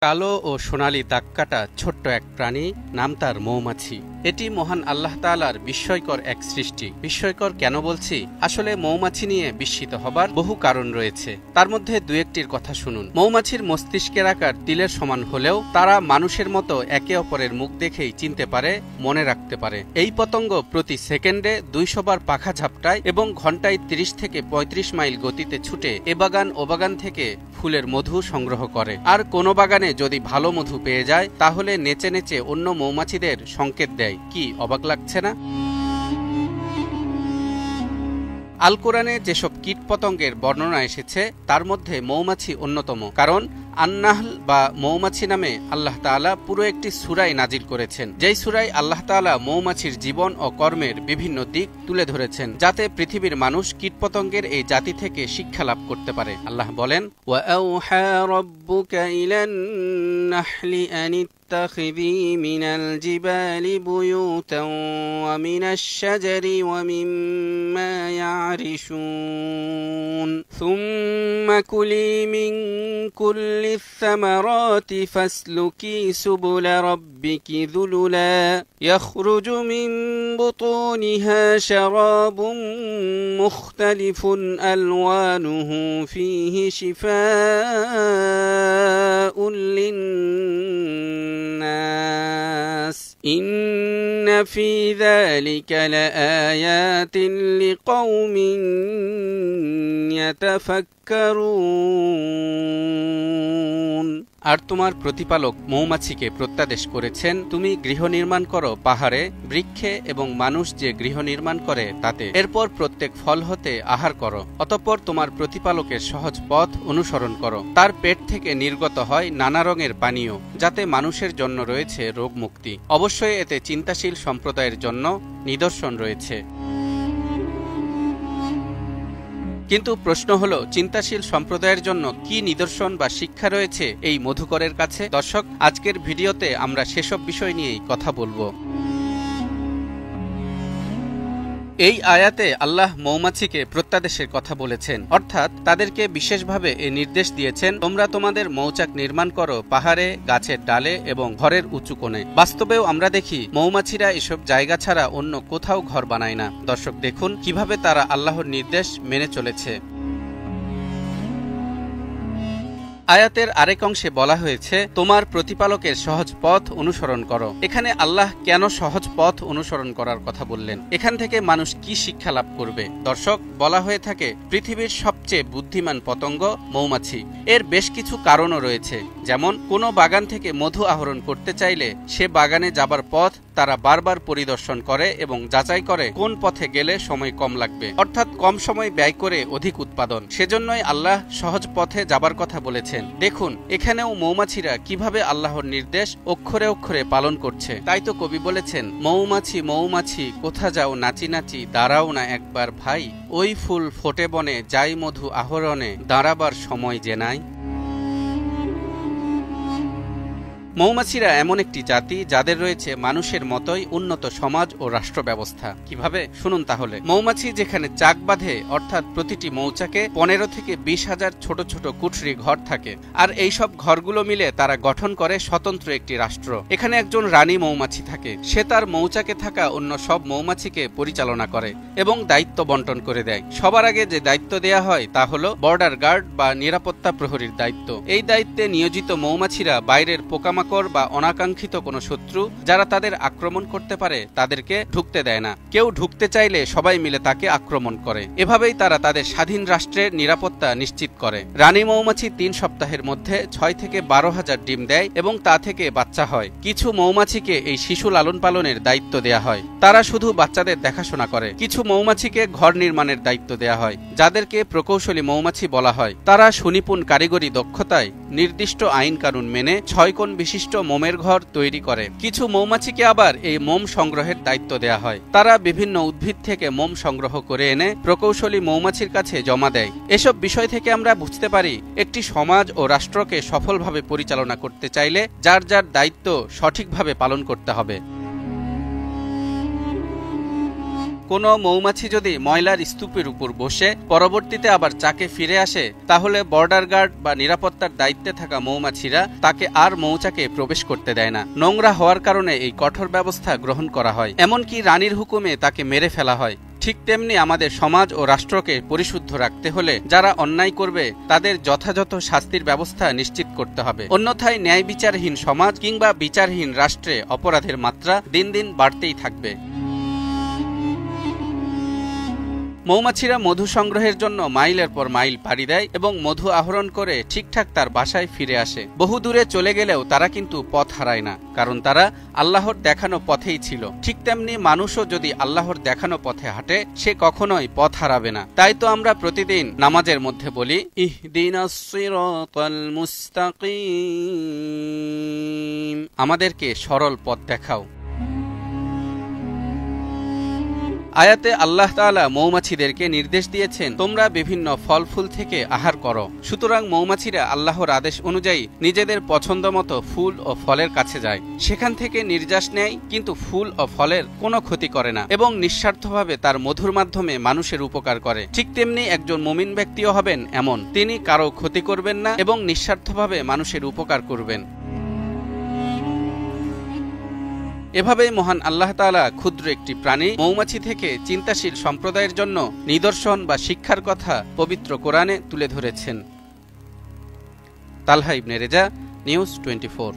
কালো ও সোনালী দাগকাটা ছোট্ট এক প্রাণী, নাম তার মৌমাছি। এটি মহান আল্লাহ তাআলার বিস্ময়কর এক সৃষ্টি। বিস্ময়কর কেন বলছি? আসলে মৌমাছি নিয়ে বিস্মিত হবার বহু কারণ রয়েছে। তার মধ্যে দু একটির কথা শুনুন। মৌমাছির মস্তিষ্কের আকার তিলের সমান হলেও তারা মানুষের মতো একে অপরের মুখ দেখেই চিনতে পারে, মনে রাখতে পারে। এই পতঙ্গ প্রতি সেকেন্ডে 200 বার পাখা ঝাপটায় এবং ঘন্টায় 30 থেকে 35 মাইল গতিতে ছুটে এ বাগান ও বাগান থেকে ফুলের মধু সংগ্রহ করে। আর কোনো বাগানে যদি ভালো মধু পেয়ে যায় তাহলে নেচে নেচে অন্য মৌমাছিদের সংকেত দেয়। কি অবাক লাগছে না? আল কোরআনে যেসব কীটপতঙ্গের বর্ণনা এসেছে তার মধ্যে মৌমাছি অন্যতম। কারণ আন-নাহল বা মৌমাছি নামে আল্লাহ তাআলা পুরো একটি সূরাই নাজিল করেছেন, যেই সূরায় আল্লাহ তাআলা মৌমাছির জীবন ও কর্মের বিভিন্ন দিক তুলে ধরেছেন, যাতে পৃথিবীর মানুষ কীটপতঙ্গের এই জাতি থেকে শিক্ষা লাভ করতে পারে। আল্লাহ বলেন, ওয়া আওহা রাব্বুকা ইলান নাহলি আন ইত্তাখিযী মিনাল জিবালি বুয়ুতান ওয়া মিনাশ শাজারি ওয়া মিম্মা ইয়ারিশুন সুম্মা কুলি মিন কুল্লি الثمرات فاسلكي سبل ربك ذللا يخرج من بطونها شراب مختلف ألوانه فيه شفاء للناس إن في ذلك لآيات لقوم يتفكرون। আর তোমার প্রতিপালক মৌমাছিকে প্রত্যাদেশ করেছেন, তুমি গৃহ নির্মাণ করো পাহাড়ে, বৃক্ষে এবং মানুষ যে গৃহ নির্মাণ করে তাতে। এরপর প্রত্যেক ফল হতে আহার করো। অতঃপর তোমার প্রতিপালকের সহজ পথ অনুসরণ করো। তার পেট থেকে নির্গত হয় নানা রঙের পানীয়, যাতে মানুষের জন্য রয়েছে রোগ মুক্তি। অবশ্যই এতে চিন্তাশীল সম্প্রদায়ের জন্য নিদর্শন রয়েছে। কিন্তু প্রশ্ন হলো, চিন্তাশীল সম্প্রদায়ের জন্য কি নিদর্শন বা শিক্ষা রয়েছে এই মধুকরের কাছে? দর্শক, আজকের ভিডিওতে আমরা সেসব বিষয় নিয়েই কথা বলবো। এই আয়াতে আল্লাহ মৌমাছিকে প্রত্যাদেশের কথা বলেছেন, অর্থাৎ তাদেরকে বিশেষভাবে এই নির্দেশ দিয়েছেন, তোমরা তোমাদের মৌচাক নির্মাণ করো পাহাড়ে, গাছের ডালে এবং ঘরের উঁচু কোণে। বাস্তবেও আমরা দেখি মৌমাছিরা এসব জায়গা ছাড়া অন্য কোথাও ঘর বানায় না। দর্শক, দেখুন কিভাবে তারা আল্লাহর নির্দেশ মেনে চলেছে। আয়াতের আরেক অংশে বলা হয়েছে, তোমার প্রতিপালকের সহজ পথ অনুসরণ করো। এখানে আল্লাহ কেন সহজ পথ অনুসরণ করার কথা বললেন? এখান থেকে মানুষ কি শিক্ষা লাভ করবে? দর্শক, বলা হয়ে থাকে পৃথিবীর সবচেয়ে বুদ্ধিমান পতঙ্গ মৌমাছি। এর বেশ কিছু কারণও রয়েছে, যেমন কোনো বাগান থেকে মধু আহরণ করতে চাইলে সে বাগানে যাবার পথ তারা বারবার পরিদর্শন করে এবং যাচাই করে কোন পথে গেলে সময় কম লাগবে, অর্থাৎ কম সময় ব্যয় করে অধিক উৎপাদন। সেজন্যই আল্লাহ সহজ পথে যাবার কথা বলেছেন। দেখুন এখানেও মৌমাছিরা কিভাবে আল্লাহর নির্দেশ অক্ষরে অক্ষরে পালন করছে। তাই তো কবি বলেছেন, মৌমাছি মৌমাছি কোথা যাও নাচি নাচি, দাঁড়াও না একবার ভাই, ওই ফুল ফোটে বনে যাই মধু আহরণে, দাঁড়াবার সময় যে নাই। মৌমাছিরা এমন একটি জাতি যাদের রয়েছে মানুষের মতোই উন্নত সমাজ ও রাষ্ট্র ব্যবস্থা। কিভাবে? শুনুন তাহলে। মৌমাছি যেখানে চাক বাঁধে, অর্থাৎ প্রতিটি মৌচাকে 15 থেকে 20,000 ছোট ছোট কুঠরি ঘর থাকে, আর এই সব ঘরগুলো মিলে তারা গঠন করে স্বতন্ত্র একটি রাষ্ট্র। এখানে একজন রানী মৌমাছি থাকে, সে তার মৌচাকে থাকা অন্য সব মৌমাছিকে পরিচালনা করে এবং দায়িত্ব বন্টন করে দেয়। সবার আগে যে দায়িত্ব দেয়া হয় তা হলো বর্ডার গার্ড বা নিরাপত্তা প্রহরীর দায়িত্ব। এই দায়িত্বে নিয়োজিত মৌমাছিরা বাইরের পোকামাকড় বা অনাকাঙ্ক্ষিত কোনো শত্রু যারা তাদের আক্রমণ করতে পারে তাদেরকে ঢুকতে দেয় না। কেউ ঢুকতে চাইলে সবাই মিলে তাকে আক্রমণ করে। এভাবেই তারা তাদের স্বাধীন রাষ্ট্রের নিরাপত্তা নিশ্চিত করে। রানী মৌমাছি 3 সপ্তাহের মধ্যে 6 থেকে 12,000 ডিম দেয় এবং তা থেকে বাচ্চা হয়। কিছু মৌমাছিকে এই শিশু লালন পালনের দায়িত্ব দেয়া হয়, তারা শুধু বাচ্চাদের দেখাশোনা করে। কিছু মৌমাছিকে ঘর নির্মাণের দায়িত্ব দেয়া হয়, যাদেরকে প্রকৌশলী মৌমাছি বলা হয়। তারা সুনিপুণ কারিগরি দক্ষতায় নির্দিষ্ট আইন কানুন মেনে 6 কোণ বিশিষ্ট মোমের ঘর তৈরি করে। কিছু মৌমাছিকে আবার এই মোম সংগ্রহের দায়িত্ব দেয়া হয়। তারা বিভিন্ন উদ্ভিদ থেকে মোম সংগ্রহ করে এনে প্রকৌশলী মৌমাছির কাছে জমা দেয়। এসব বিষয় থেকে আমরা বুঝতে পারি, একটি সমাজ ও রাষ্ট্রকে সফলভাবে পরিচালনা করতে চাইলে যার যার দায়িত্ব সঠিকভাবে পালন করতে হবে। কোনো মৌমাছি যদি ময়লার স্তূপের উপর বসে পরবর্তীতে আবার চাকে ফিরে আসে, তাহলে বর্ডার গার্ড বা নিরাপত্তার দায়িত্বে থাকা মৌমাছিরা তাকে আর মৌচাকে প্রবেশ করতে দেয় না। নোংরা হওয়ার কারণে এই কঠোর ব্যবস্থা গ্রহণ করা হয়, এমনকি রানীর হুকুমে তাকে মেরে ফেলা হয়। ঠিক তেমনি আমাদের সমাজ ও রাষ্ট্রকে পরিশুদ্ধ রাখতে হলে যারা অন্যায় করবে তাদের যথাযথ শাস্তির ব্যবস্থা নিশ্চিত করতে হবে। অন্যথায় ন্যায় বিচারহীন সমাজ কিংবা বিচারহীন রাষ্ট্রে অপরাধের মাত্রা দিন দিন বাড়তেই থাকবে। মৌমাছিরা মধু সংগ্রহের জন্য মাইলের পর মাইল পাড়ি দেয় এবং মধু আহরণ করে ঠিকঠাক তার বাসায় ফিরে আসে। বহু দূরে চলে গেলেও তারা কিন্তু পথ হারায় না, কারণ তারা আল্লাহর দেখানো পথেই ছিল। ঠিক তেমনি মানুষও যদি আল্লাহর দেখানো পথে হাঁটে, সে কখনোই পথ হারাবে না। তাই তো আমরা প্রতিদিন নামাজের মধ্যে বলি, ইহদিনাস সিরাতাল মুস্তাকিম, আমাদেরকে সরল পথ দেখাও। আয়াতে আল্লাহ তাআলা মৌমাছিদেরকে নির্দেশ দিয়েছেন, তোমরা বিভিন্ন ফল ফুল থেকে আহার করো। সুতরাং মৌমাছিরা আল্লাহর আদেশ অনুযায়ী নিজেদের পছন্দ মতো ফুল ও ফলের কাছে যায়, সেখান থেকে নির্যাস নেয়, কিন্তু ফুল ও ফলের কোনো ক্ষতি করে না এবং নিঃস্বার্থভাবে তার মধুর মাধ্যমে মানুষের উপকার করে। ঠিক তেমনি একজন মুমিন ব্যক্তিও হবেন এমন, তিনি কারো ক্ষতি করবেন না এবং নিঃস্বার্থভাবে মানুষের উপকার করবেন। এভাবেই মহান আল্লাহ তাআলা ক্ষুদ্র একটি প্রাণী মৌমাছি থেকে চিন্তাশীল সম্প্রদায়ের জন্য নিদর্শন বা শিক্ষার কথা পবিত্র কোরআনে তুলে ধরেছেন। তালহা ইবনে রেজা, নিউজ 24।